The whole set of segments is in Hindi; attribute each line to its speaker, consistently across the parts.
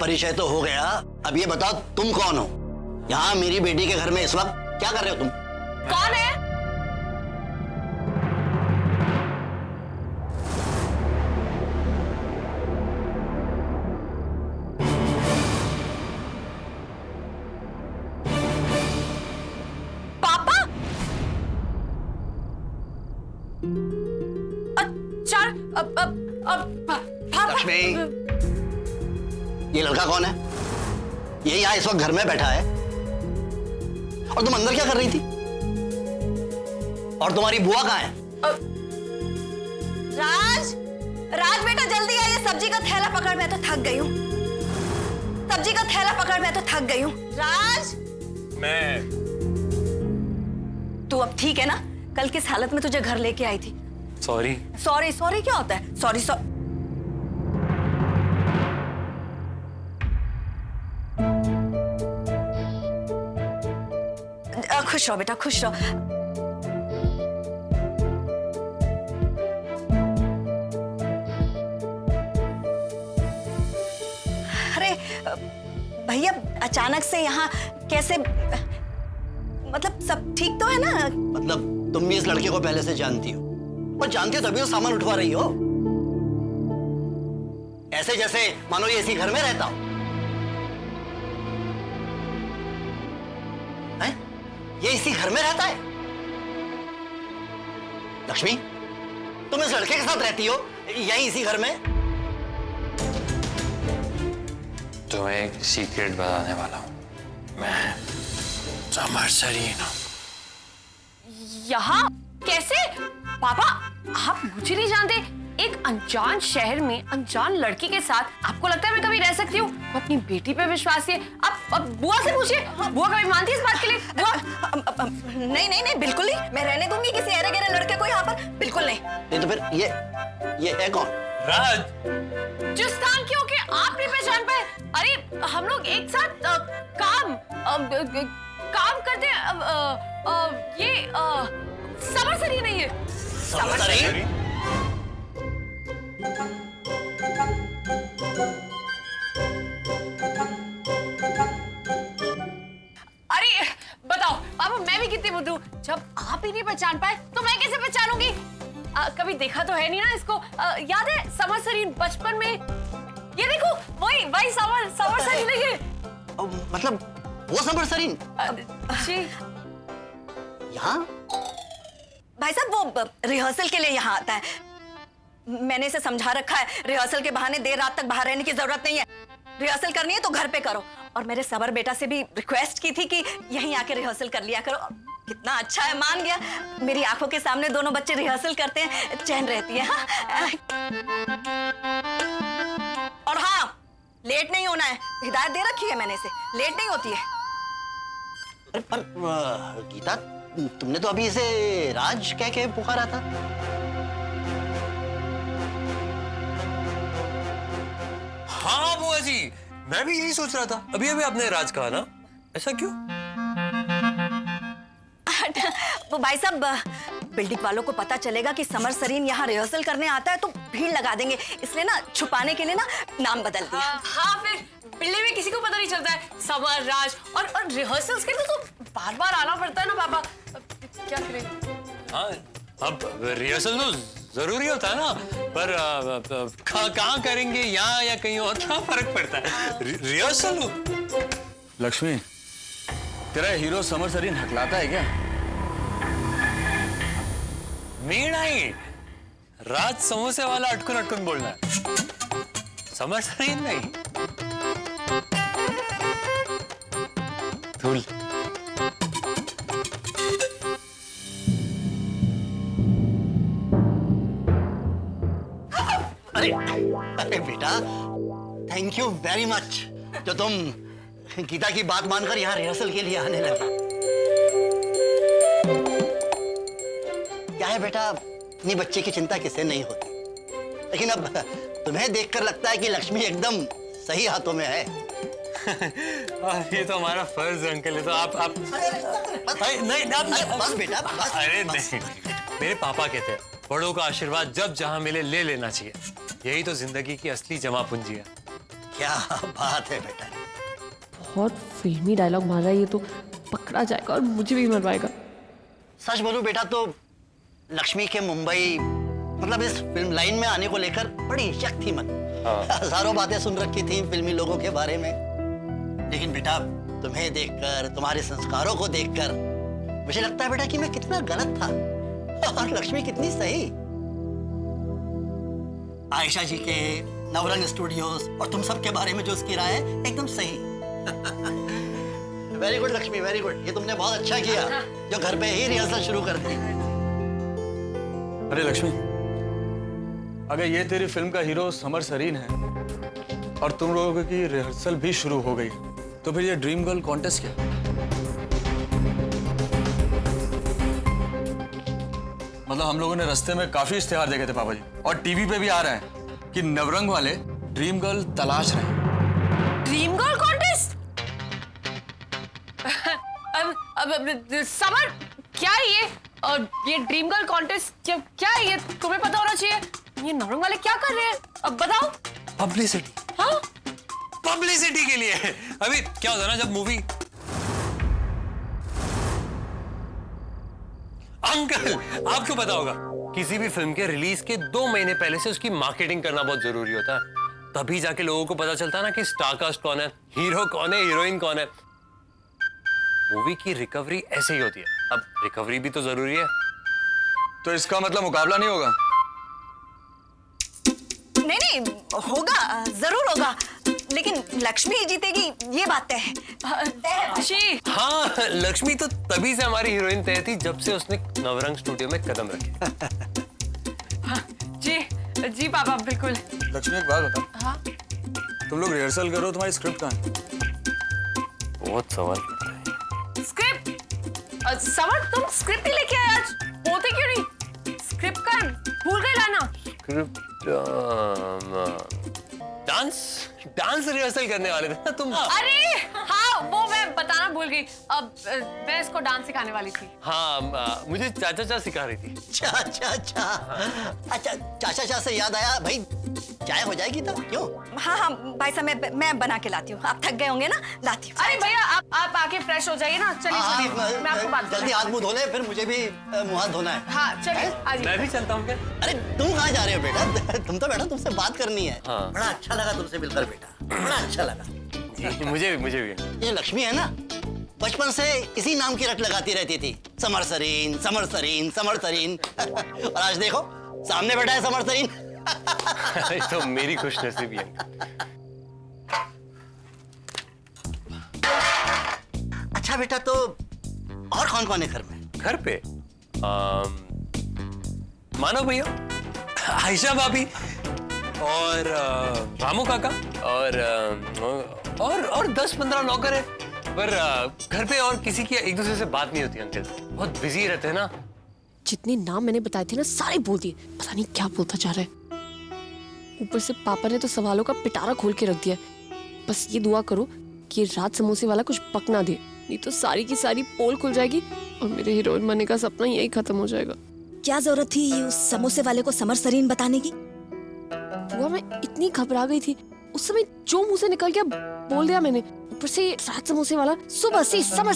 Speaker 1: परिचय तो हो गया, अब ये बताओ तुम कौन हो? यहाँ मेरी बेटी के घर में इस वक्त क्या कर रहे हो तुम?
Speaker 2: कौन है? पापा?
Speaker 1: लक्ष्मी, ये लड़का कौन है? ये यहाँ इस वक्त घर में बैठा है और तुम अंदर क्या कर रही थी? और तुम्हारी बुआ कहाँ है?
Speaker 2: राज, राज बेटा जल्दी आइए, सब्जी का थैला पकड़, मैं तो थक गई हूँ। सब्जी का थैला पकड़, मैं तो थक गई हूँ। राज,
Speaker 3: मैं
Speaker 2: तू अब ठीक है ना? कल किस हालत में तुझे घर लेके आई थी?
Speaker 3: सॉरी।
Speaker 2: सॉरी सॉरी क्या होता है? Sorry sorry. खुश रहो बेटा, खुश रहो। अरे भैया, अचानक से यहाँ कैसे? मतलब सब ठीक तो है ना?
Speaker 1: मतलब तुम भी इस लड़के को पहले से जानती हो, और जानती हो तभी तो सामान उठवा रही हो, ऐसे जैसे मानो ये इसी घर में रहता हो। हैं? ये इसी घर में रहता है? लक्ष्मी, तुम इस लड़के के साथ रहती हो यहीं इसी घर में?
Speaker 3: तुम्हें एक सीक्रेट बताने वाला हूँ। मैं समर सरीन हूँ।
Speaker 4: यहाँ कैसे? पापा, आप मुझे नहीं जानते। एक अनजान शहर में अनजान लड़की के साथ आपको लगता है मैं कभी रह सकती हूँ? अपनी बेटी पे विश्वास है। अब बुआ से पूछिए, बुआ कभी मानती है इस बात के लिए? बुआ
Speaker 2: नहीं नहीं नहीं, बिल्कुल नहीं। मैं रहने दूंगी किसी अरे गहरे लड़के को यहाँ पर, बिल्कुल नहीं।
Speaker 1: नहीं तो फिर ये है कौन?
Speaker 3: राज,
Speaker 4: जिस स्थान की होके आप नहीं पहचान पाए। अरे हम लोग एक साथ काम करते हैं। ये समर सरी नहीं है।
Speaker 1: समर सरी?
Speaker 4: अरे बताओ पापा, मैं भी कितनी बुद्धू हूँ। जब आप ही नहीं पहचान पाए तो मैं कैसे पहचानूंगी? कभी देखा तो है नहीं ना इसको। याद है समर सरीन बचपन में? ये देखो, वही समर सरीन नहीं है।
Speaker 1: मतलब वो समर सरीन
Speaker 4: जी
Speaker 1: यहाँ?
Speaker 2: भाई साहब, वो रिहर्सल के लिए यहाँ आता है। मैंने इसे समझा रखा है, रिहर्सल के बहाने देर रात तक बाहर रहने की जरूरत नहीं है। रिहर्सल करनी है तो घर पे करो। और मेरे सबर बेटा से भी रिक्वेस्ट की थी कि यहीं आके रिहर्सल कर लिया करो। कितना अच्छा है, मान गया। मेरी आंखों के सामने दोनों बच्चे रिहर्सल करते हैं, चैन रहती है। हाँ? और हाँ, लेट नहीं होना है। हिदायत दे रखी है मैंने इसे, लेट नहीं होती है।
Speaker 1: अरे पर गीता, तुमने तो अभी इसे राज कह के पुकारा था।
Speaker 3: हाँ बुआ जी, मैं भी यही सोच रहा था। अभी अभी आपने राज कहा ना, ऐसा क्यों?
Speaker 2: वो भाई साहब, बिल्डिंग वालों को पता चलेगा कि समर सरीन यहाँ रिहर्सल करने आता है तो भीड़ लगा देंगे, इसलिए ना छुपाने के लिए ना नाम बदल दिया।
Speaker 4: हाँ, फिर बिल्ली में किसी को पता नहीं चलता है। समर, राज और रिहर्सल्स के लिए तो बार बार आना पड़ता है ना पापा। क्या करें?
Speaker 3: हाँ, अब रिहर्सल तो जरूरी होता है ना, पर कहाँ करेंगे, यहाँ या कहीं और, क्या फर्क पड़ता है? रिहर्सल।
Speaker 5: लक्ष्मी, तेरा हीरो समर सरीन हकलाता है क्या?
Speaker 3: मीणा ही राज समोसे वाला अटकुन अटकुन बोलना है, समर सरीन नहीं। धूल।
Speaker 1: अरे बेटा, थैंक यू वेरी मच जो तुम गीता की बात मानकर यहाँ रिहर्सल के लिए आने लगे। क्या है बेटा, अपनी बच्चे की चिंता किसे नहीं होती, लेकिन अब तुम्हें देखकर लगता है कि लक्ष्मी एकदम सही हाथों में है।
Speaker 3: ये तो हमारा फर्ज है अंकल, ये तो आप नहीं,
Speaker 1: बस बेटा बस।
Speaker 3: अरे नहीं, मेरे पापा कहते हैं बड़ों का आशीर्वाद जब जहां मिले ले लेना चाहिए। यही तो जिंदगी की असली जमा पूंजी है।
Speaker 1: क्या बात है बेटा।
Speaker 4: बहुत फिल्मी डायलॉग मारा है ये तो, पकड़ा जाएगा और मुझे भी मरवाएगा।
Speaker 1: सच बोलूं बेटा तो लक्ष्मी के मुंबई मतलब इस फिल्म लाइन में आने को लेकर बड़ी शक थी मन। हजारों बातें सुन रखी थी फिल्मी लोगों के बारे में, लेकिन बेटा तुम्हें देखकर, तुम्हारे संस्कारों को देखकर मुझे लगता है बेटा कि मैं कितना गलत था और लक्ष्मी कितनी सही। आयशा जी के, नवरंग स्टूडियोज और तुम सब के बारे में जो उसकी राय है एकदम सही। Very good Lakshmi, very good. ये तुमने बहुत अच्छा किया जो घर पे ही रिहर्सल शुरू कर दी।
Speaker 5: अरे लक्ष्मी, अगर ये तेरी फिल्म का हीरो समर सरीन है और तुम लोगों की रिहर्सल भी शुरू हो गई, तो फिर ये ड्रीम गर्ल कॉन्टेस्ट क्या? मतलब हम लोगों ने रास्ते में काफी इश्तेहार देखे थे पापा जी, और टीवी पे भी आ रहा है कि नवरंग वाले ड्रीम गर्ल तलाश रहे हैं।
Speaker 4: Dream girl contest? अब समर क्या है ये? ये ड्रीम गर्ल कॉन्टेस्ट क्या है ये? तुम्हें पता होना चाहिए। ये नवरंग वाले क्या कर रहे हैं? अब बताओ।
Speaker 3: पब्लिसिटी।
Speaker 4: हाँ,
Speaker 3: पब्लिसिटी के लिए। अभी क्या होता है ना, जब मूवी अंकल आपको पता होगा किसी भी फिल्म के रिलीज के 2 महीने पहले से उसकी मार्केटिंग करना बहुत जरूरी होता है, तभी जाके लोगों को पता चलता है ना कि स्टारकास्ट कौन है, हीरो कौन है, हीरोइन कौन है। मूवी की रिकवरी ऐसे ही होती है, अब रिकवरी भी तो जरूरी है।
Speaker 5: तो इसका मतलब मुकाबला नहीं होगा?
Speaker 2: नहीं, होगा, जरूर होगा, लेकिन लक्ष्मी जीतेगी ये बात तय है।
Speaker 4: जी
Speaker 3: हाँ, लक्ष्मी तो तभी से हमारी हीरोइन तय थी जब से उसने नवरंग स्टूडियो में कदम रखे।
Speaker 4: जी पापा बिल्कुल।
Speaker 5: लक्ष्मी एक बात बता,
Speaker 4: हाँ?
Speaker 5: तुम लोग रिहर्सल करो, तुम्हारी स्क्रिप्ट कहाँ है?
Speaker 3: बहुत सवाल करता है।
Speaker 4: स्क्रिप्ट? समर तुम स्क्रिप्ट ही लेके आए आज, बोलते क्यों नहीं? स्क्रिप्ट का भूल गए लाना।
Speaker 3: स्क्रिप्ट डांस रिहर्सल करने वाले थे ना तुम।
Speaker 4: अरे हाँ, वो मैं बताना भूल गई। अब मैं इसको डांस सिखाने वाली थी।
Speaker 3: हाँ, मुझे चाचा सिखा रही थी।
Speaker 1: अच्छा, चाचा से याद आया भाई, चाय हो जाएगी तो क्यों?
Speaker 2: हाँ हाँ भाई साहब, मैं बना के लाती हूँ। आप थक गए होंगे ना, लाती हूँ।
Speaker 4: अरे भैया आप आके फ्रेश हो जाइए ना। चलिए चलिए, मैं आपको बात
Speaker 1: जल्दी हाथ मुंह धो ले, फिर मुझे भी मुंह हाथ धोना है।
Speaker 4: हाँ चलिए, आ जाइए।
Speaker 3: मैं भी चलता हूँ क्या?
Speaker 1: अरे तुम कहाँ जा रहे हो बेटा? तुम तो बेटा तुमसे बात करनी है।
Speaker 3: हाँ।
Speaker 1: बड़ा अच्छा लगा तुमसे मिलकर बेटा, बड़ा अच्छा लगा।
Speaker 3: जी, मुझे भी।
Speaker 1: ये लक्ष्मी है ना, बचपन से इसी नाम की रट लगाती रहती थी, समर सरीन, समर सरीन, समर सरीन। और आज देखो सामने बैठा है समर सरीन।
Speaker 3: तो मेरी खुशनसीबी है।
Speaker 1: अच्छा बेटा, तो और कौन कौन है घर में?
Speaker 3: घर पे मानव भैया, आयशा भाभी और रामू काका और 10-15 नौकर है, पर घर पे और किसी की एक दूसरे से बात नहीं होती अंकल, बहुत बिजी रहते हैं ना।
Speaker 4: जितने नाम मैंने बताए थे ना सारे बोल दिए, पता नहीं क्या बोलता जा रहा है। ऊपर से पापा ने तो सवालों का पिटारा खोल के रख दिया। बस ये दुआ करो कि रात समोसे वाला कुछ पक ना दे, नहीं तो सारी की सारी पोल खुल जाएगी और मेरे हीरोइन बनने का सपना यही खत्म हो जाएगा।
Speaker 2: क्या जरूरत थी उस समोसे वाले को समर सरीन बताने की?
Speaker 4: बुआ मैं इतनी घबरा गई थी उस समय, जो मुंह से निकल गया बोल दिया मैंने। ऊपर से रात समोसे वाला सुबह से समर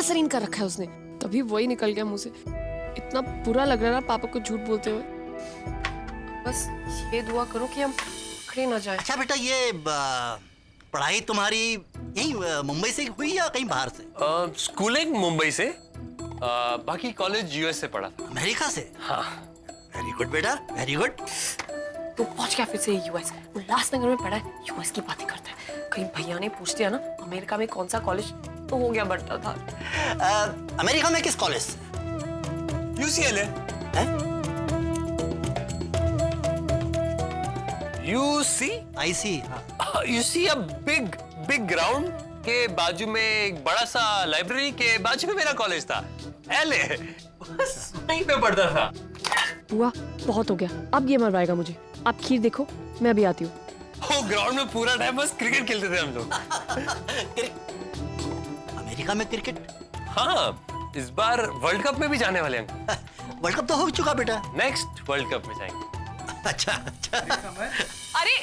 Speaker 4: सरीन कर रखा है उसने, तभी वही निकल गया मुंह से। इतना बुरा लग रहा है पापा को झूठ बोलते हुए। बस ये दुआ करो कि हम पकड़े ना जाए।
Speaker 1: अच्छा बेटा, ये पढ़ाई तुम्हारी यही मुंबई से हुई या कहीं बाहर से?
Speaker 3: स्कूलिंग मुंबई से, बाकी कॉलेज यूएस से पढ़ा था।
Speaker 1: अमेरिका से?
Speaker 3: हाँ।
Speaker 1: वेरी गुड बेटा, वेरी गुड।
Speaker 4: तो पहुंच गया फिर से यूएस। उल्लासनगर में पढ़ा है, यूएस की बातें करता है। कहीं भैया ने पूछ दिया ना अमेरिका में कौन सा कॉलेज, तो हो गया बट्टा था।
Speaker 1: अमेरिका में किस कॉलेज से?
Speaker 3: UCLA। You see a big ground के बाजू में एक बड़ा सा लाइब्रेरी के बाजू में मेरा कॉलेज था, LA। बस वहीं पे पढ़ता था।
Speaker 4: बुआ बहुत हो गया, अब ये मरवाएगा मुझे। आप खीर देखो, मैं अभी आती हूँ।
Speaker 3: वो ग्राउंड में पूरा टाइम बस क्रिकेट खेलते थे हम लोग।
Speaker 1: अमेरिका में क्रिकेट?
Speaker 3: हाँ, इस बार वर्ल्ड कप में भी जाने वाले हैं।
Speaker 1: वर्ल्ड कप तो हो चुका बेटा।
Speaker 3: नेक्स्ट वर्ल्ड कप में जाएंगे।
Speaker 1: अच्छा।
Speaker 4: अरे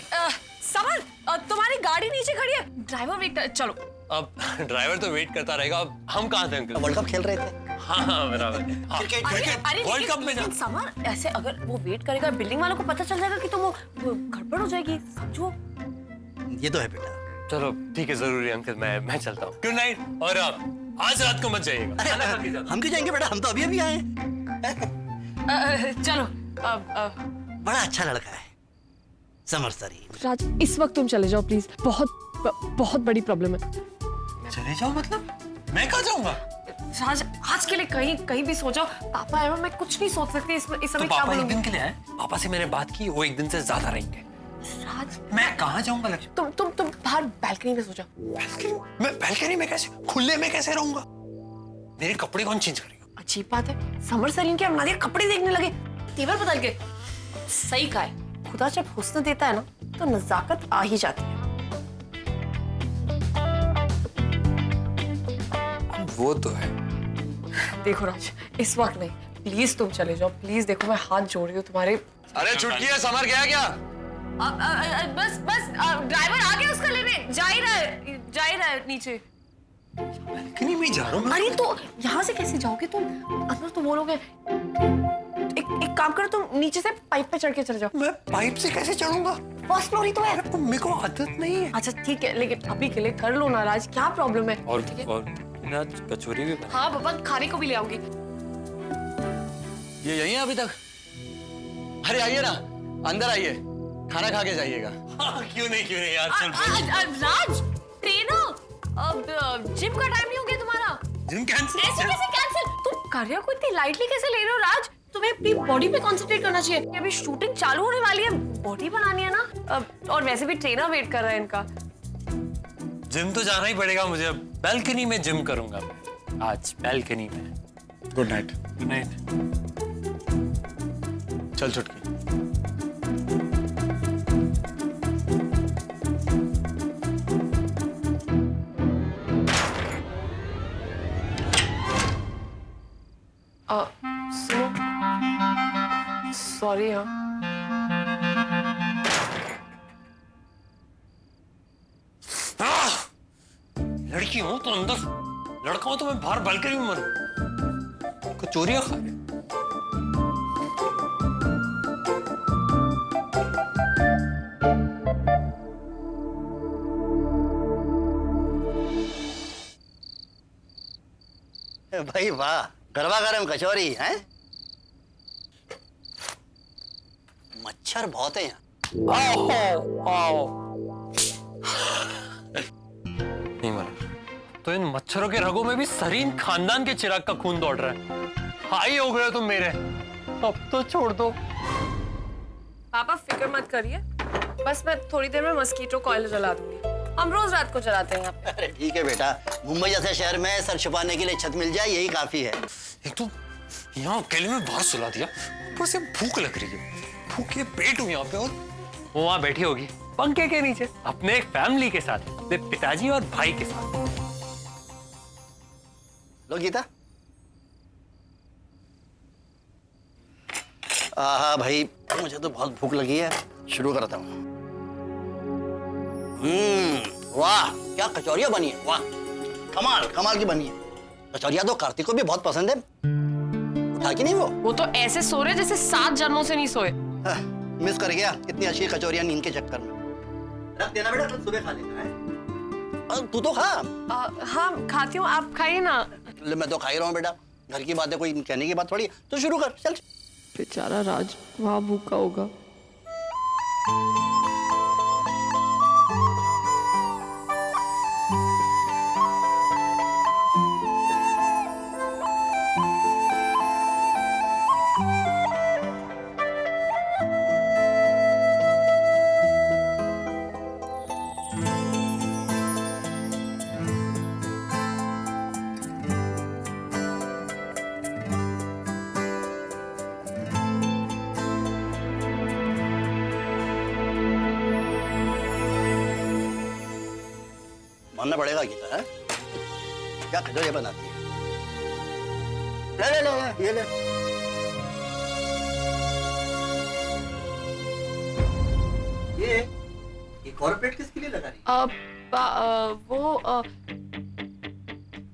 Speaker 4: समर, तुम्हारी गाड़ी नीचे खड़ी है, ड्राइवर वेट कर, चलो।
Speaker 3: अब ड्राइवर तो वेट करता रहेगा, अब हम कहाँ थे अंकल?
Speaker 1: वर्ल्ड कप खेल रहे थे।
Speaker 3: हाँ बराबर।
Speaker 4: अरे
Speaker 3: वर्ल्ड कप में
Speaker 4: लेकिन समर, ऐसे अगर वो वेट करेगा, बिल्डिंग वालों को पता चल जाएगा कि तुम वो गड़बड़ हो जाएगी, समझो।
Speaker 1: ये तो है बेटा।
Speaker 3: चलो ठीक है, जरूरी अंकल, मैं चलता हूँ। Good night. और आज रात को मत जाइएगा। खाना खा के जाना।
Speaker 1: हम क्यों जाएंगे बेटा, हम तो अभी अभी आए हैं।
Speaker 4: चलो।
Speaker 1: बड़ा अच्छा लड़का है समर सरीन।
Speaker 6: राज, इस वक्त तुम चले जाओ प्लीज, बहुत बड़ी प्रॉब्लम है।
Speaker 3: चले जाओ मतलब? मैं कहाँ जाऊंगा?
Speaker 4: राज, आज के लिए कहीं भी सो जाओ। पापा है और मैं कुछ नहीं सोच सकती इस समय।
Speaker 3: तो
Speaker 4: क्या
Speaker 3: पापा एक
Speaker 4: बोलूंगी?
Speaker 3: दिन के लिए आए, पापा से मैंने बात की, वो एक दिन से ज्यादा रहेंगे।
Speaker 4: राज,
Speaker 3: मैं कहाँ जाऊंगा लक्ष्मी?
Speaker 4: तुम बाहर बैल्कनी में सो जाओ।
Speaker 3: बैल्कनी? मैं बैल्कनी में कैसे, खुले में कैसे रहूंगा? मेरे कपड़े कौन चेंज करेगा?
Speaker 4: अजीब बात है, समर सरीन के नादिया कपड़े देखने लगे, तेवर बदल गए। सही कहा है, खुदा जब हुस्न देता है ना तो नजाकत आ ही जाती है।
Speaker 3: वो तो है।
Speaker 4: देखो राज, इस वक्त नहीं, प्लीज तुम चले जाओ, प्लीज। देखो मैं हाथ जोड़ रही हूँ तुम्हारे।
Speaker 5: अरे छुटकी है, समर गया क्या?
Speaker 4: बस ड्राइवर आ गया उसका लेने, जा ही रहा है नीचे।
Speaker 3: बैल्कनी में जा रहा हूँ।
Speaker 4: अरे तो यहाँ से कैसे जाओगे तुम? अंदर तो वो लोग हैं। एक काम करो, तुम नीचे से पाइप पे चढ़ के चले जाओ।
Speaker 3: मैं पाइप से कैसे चढ़ूंगा?
Speaker 4: फर्स्ट फ्लोर ही तो है।
Speaker 3: तो मेरे को आदत नहीं है।
Speaker 4: अच्छा ठीक है, लेकिन अभी के लिए कर लो ना राज, क्या प्रॉब्लम है? ठीक है?
Speaker 3: और आज कचौरी भी बना।
Speaker 4: हाँ पापा, खाने को भी ले आऊंगी।
Speaker 5: ये यहीं है अभी तक? अरे आइए ना, अंदर आइए, खाना खा के जाइएगा।
Speaker 3: हाँ, क्यों नहीं यार, चल
Speaker 4: राज, ट्रेनर, अब जिम का टाइम नहीं हो गया तुम्हारा?
Speaker 3: Gym cancel?
Speaker 4: ऐसे कैसे कैंसिल? तुम कार्य को इतनी लाइटली कैसे ले रहे हो राज? तुम्हें अपनी बॉडी पे कंसंट्रेट करना चाहिए। अभी शूटिंग चालू होने वाली है, बॉडी बनानी है ना। और वैसे भी ट्रेनर वेट कर रहा है इनका।
Speaker 3: जिम तो जाना ही पड़ेगा मुझे। अब बैल्कनी में जिम करूंगा आज, बैल्कनी में।
Speaker 5: Good night.
Speaker 3: Good night.
Speaker 5: चल छुटकी।
Speaker 4: सुनो, सॉरी। हाँ
Speaker 3: लड़की हूं तो अंदर, लड़का हूं तो मैं बाहर बालकनी में मरूं। कचौरियां खा रहे।
Speaker 1: भाई वाह, गरबा गरम कचौरी है। मच्छर बहुत है यहाँ।
Speaker 3: नहीं मरा तो इन मच्छरों के रगों में भी सरीन खानदान के चिराग का खून दौड़ रहा है। हाई हो गए तुम मेरे, अब तो छोड़ दो।
Speaker 4: पापा फिक्र मत करिए, बस मैं थोड़ी देर में मस्कीटो कॉइल जला दूंगी। हम रोज रात को जलाते हैं यहाँ पे।
Speaker 1: अरे ठीक है बेटा, मुंबई जैसे शहर में सर छुपाने के लिए छत मिल जाए यही काफी है।
Speaker 3: एक तो यहाँ अकेले में बाहर सुला दिया, ऊपर से भूख लग रही है, भूखे पेट हूँ यहाँ पे। और वो वहाँ बैठी होगी पंखे के नीचे अपने एक फैमिली के साथ, अपने पिताजी और भाई के साथ।
Speaker 1: लो गीता। हाँ भाई, मुझे तो बहुत भूख लगी है, शुरू करता हूँ। वाह क्या कचौरियां बनी है, वाह कमाल कमाल की बनी है। कचौरियां तो कार्तिक को भी बहुत पसंद है, उठा कि नहीं वो
Speaker 4: तो ऐसे सो रहे जैसे 7 जन्मों से नहीं सोए।
Speaker 1: मिस कर गया इतनी अच्छी कचौरियां नींद के चक्कर में। रख देना बेटा, कल सुबह खा लेना है। तू तो खा।
Speaker 4: हाँ खाती हूँ, आप खाइए ना।
Speaker 1: मैं तो खा ही रहा हूँ बेटा, घर की बात है, कोई कहने की बात थोड़ी। तो शुरू कर, चल।
Speaker 6: बेचारा राज वहां भूखा होगा।
Speaker 1: मानना पड़ेगा गीता है, क्या कचौरियां बनाती है। ले ले ले, ये ले। ये और प्लेट किसके लिए लगा रही?
Speaker 4: वो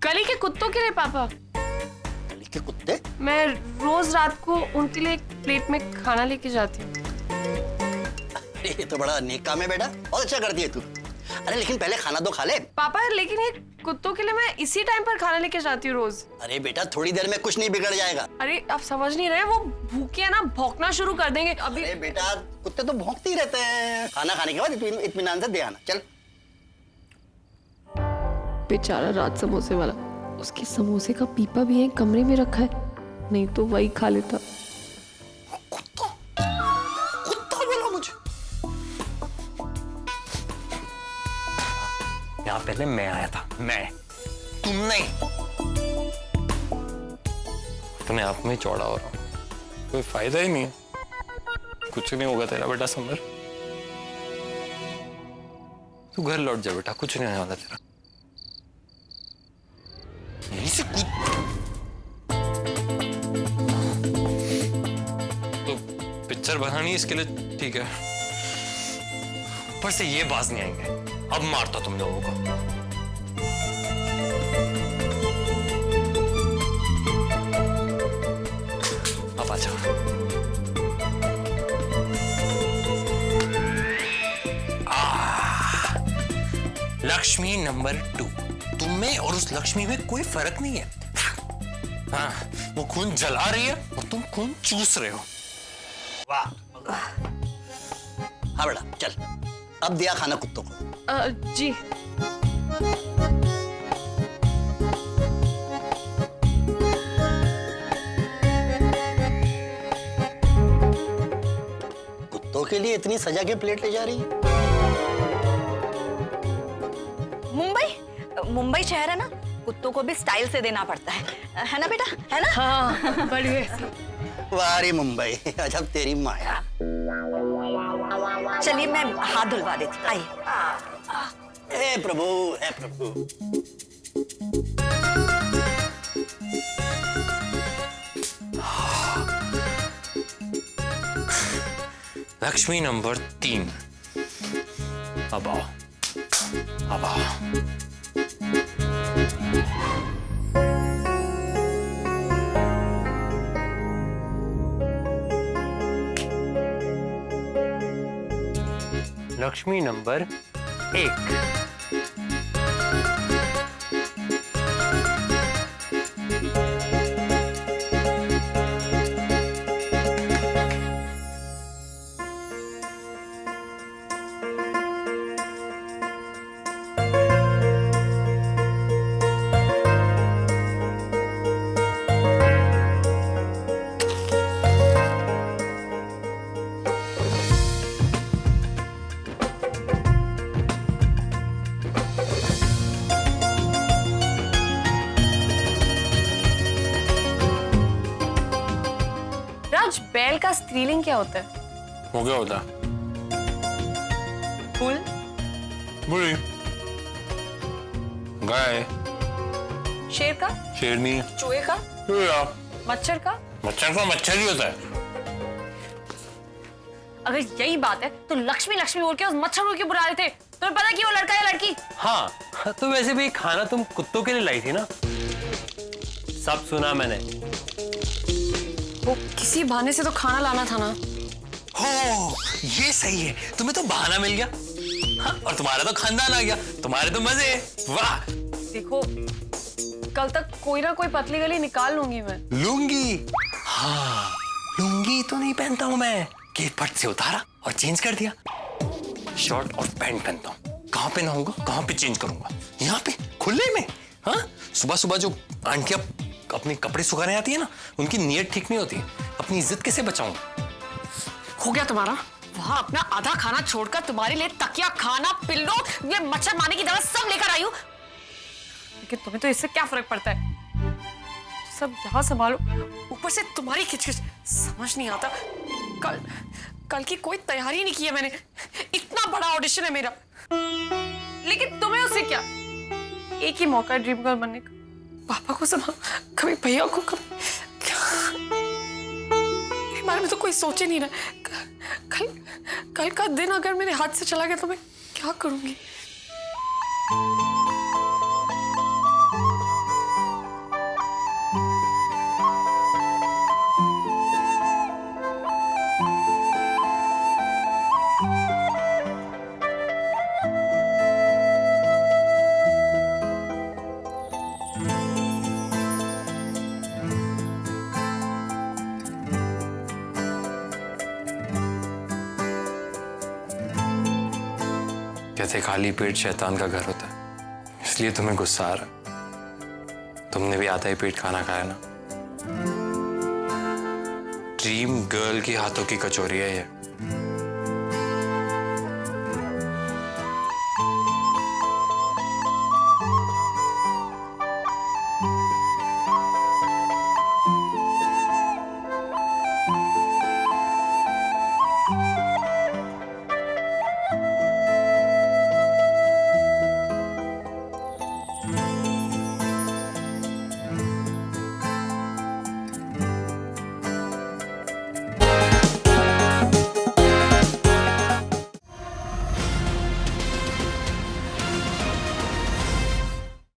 Speaker 4: गली के कुत्तों के लिए पापा।
Speaker 1: गली के कुत्ते?
Speaker 4: मैं रोज रात को उनके लिए एक प्लेट में खाना लेके जाती हूँ।
Speaker 1: अरे ये तो बड़ा नेक काम है बेटा, बहुत अच्छा करती है तू। अरे लेकिन पहले खाना तो खा ले।
Speaker 4: पापा लेकिन ये कुत्तों के लिए मैं इसी टाइम पर खाना लेके जाती हूँ रोज।
Speaker 1: अरे बेटा थोड़ी देर में कुछ नहीं बिगड़ जाएगा।
Speaker 4: अरे आप समझ नहीं रहे, वो भूखे है ना, भौंकना शुरू कर देंगे अभी।
Speaker 1: अरे बेटा कुत्ते तो भौंकते ही रहते हैं। खाना खाने के बाद इत्मीनान से दे आना। चल।
Speaker 6: बेचारा रात समोसे वाला, उसके समोसे का पीपा भी है कमरे में रखा है, नहीं तो वही खा लेता।
Speaker 1: कुत्ता कुत्ता बोला मुझे।
Speaker 3: यहाँ पहले मैं आया था, मैं, तुम नहीं। अपने आप में चौड़ा हो रहा हूँ, कोई फायदा ही नहीं है। कुछ नहीं होगा तेरा बेटा समर, तू घर लौट जा बेटा, कुछ नहीं होने वाला तेरा। यहीं से कूद। तो पिक्चर बनानी इसके लिए ठीक है, ऊपर से ये बाज नहीं आएंगे। अब मारता तुम लोगों को। अब आ जाओ। लक्ष्मी नंबर 2, तुम में और उस लक्ष्मी में कोई फर्क नहीं है। हाँ, वो खून जला रही है और तुम खून चूस रहे हो।
Speaker 1: वाह। हाँ बेटा चल, अब दिया खाना कुत्तों को।
Speaker 6: जी।
Speaker 1: कुत्तों के लिए इतनी सजा के प्लेट ले जा रही है?
Speaker 2: मुंबई शहर है ना, कुत्तों को भी स्टाइल से देना पड़ता है ना बेटा, है ना?
Speaker 6: हाँ बढ़िया।
Speaker 1: वाह रे मुंबई, अजब तेरी माया।
Speaker 2: चलिए मैं हाथ धुलवा देती हूँ, आइए।
Speaker 1: हे प्रभु, हे प्रभु।
Speaker 3: लक्ष्मी नंबर 3, अब आओ, अब आओ। लक्ष्मी नंबर 1,
Speaker 4: बैल का स्त्रीलिंग क्या होता है?
Speaker 3: वो क्या होता?
Speaker 4: बुल,
Speaker 3: बुरी, गाय,
Speaker 4: शेर का,
Speaker 3: शेरनी,
Speaker 4: चूहे का,
Speaker 3: चूहा,
Speaker 4: मच्छर का।
Speaker 3: मच्छर का मच्छर ही होता है।
Speaker 4: अगर यही बात है तो लक्ष्मी लक्ष्मी बोल के उस मच्छर को क्यों बुला रहे थे? तुम्हें पता कि वो लड़का है लड़की?
Speaker 3: हाँ, तो वैसे भी खाना तुम कुत्तों के लिए लाई थी ना, सब सुना मैंने।
Speaker 4: वो किसी बहाने से तो खाना लाना था ना।
Speaker 3: हो, ये सही है, तुम्हें तो बहाना मिल गया। हाँ, और तुम्हारा तो खानदान आ गया, तुम्हारे तो मजे। वाह।
Speaker 4: देखो, कल तक कोई ना कोई पतली गली निकाल लूंगी मैं।
Speaker 3: लुंगी? हाँ, लुंगी तो नहीं पहनता हूं मैं, कि फट से उतारा और चेंज कर दिया। शर्ट और पैंट पहनता हूँ। कहाँ पहनाऊंगा, कहाँ पे चेंज करूंगा? यहाँ पे खुले में। हाँ, सुबह सुबह जो आंटियां अपने कपड़े सुखाने आती है ना, उनकी नीयत ठीक नहीं होती। अपनी इज्जत कैसे बचाऊं?
Speaker 4: हो गया तुम्हारा? वहां अपना आधा खाना छोड़कर तुम्हारे लिए तकिया, खाना, पिल्लो, ये मच्छर मारने की दवा सब लेकर आई हूं। लेकिन तुम्हें तो इससे क्या फर्क पड़ता है? सब यहाँ संभालो, ऊपर से तुम्हारी खिचखिच। समझ नहीं आता, कल की कोई तैयारी नहीं की है मैंने। इतना बड़ा ऑडिशन है मेरा, लेकिन तुम्हें उससे क्या? एक ही मौका है ड्रीम गर्ल बनने का। पापा को संभाल, कभी भैया को, कभी बारे में तो कोई सोच ही नहीं रहा। कल का दिन अगर मेरे हाथ से चला गया तो मैं क्या करूंगी?
Speaker 7: कहते खाली पेट शैतान का घर होता है, इसलिए तुम्हें गुस्सा आ रहा। तुमने भी आधा ही पेट खाना खाया ना। ड्रीम गर्ल की हाथों की कचौरी है ये।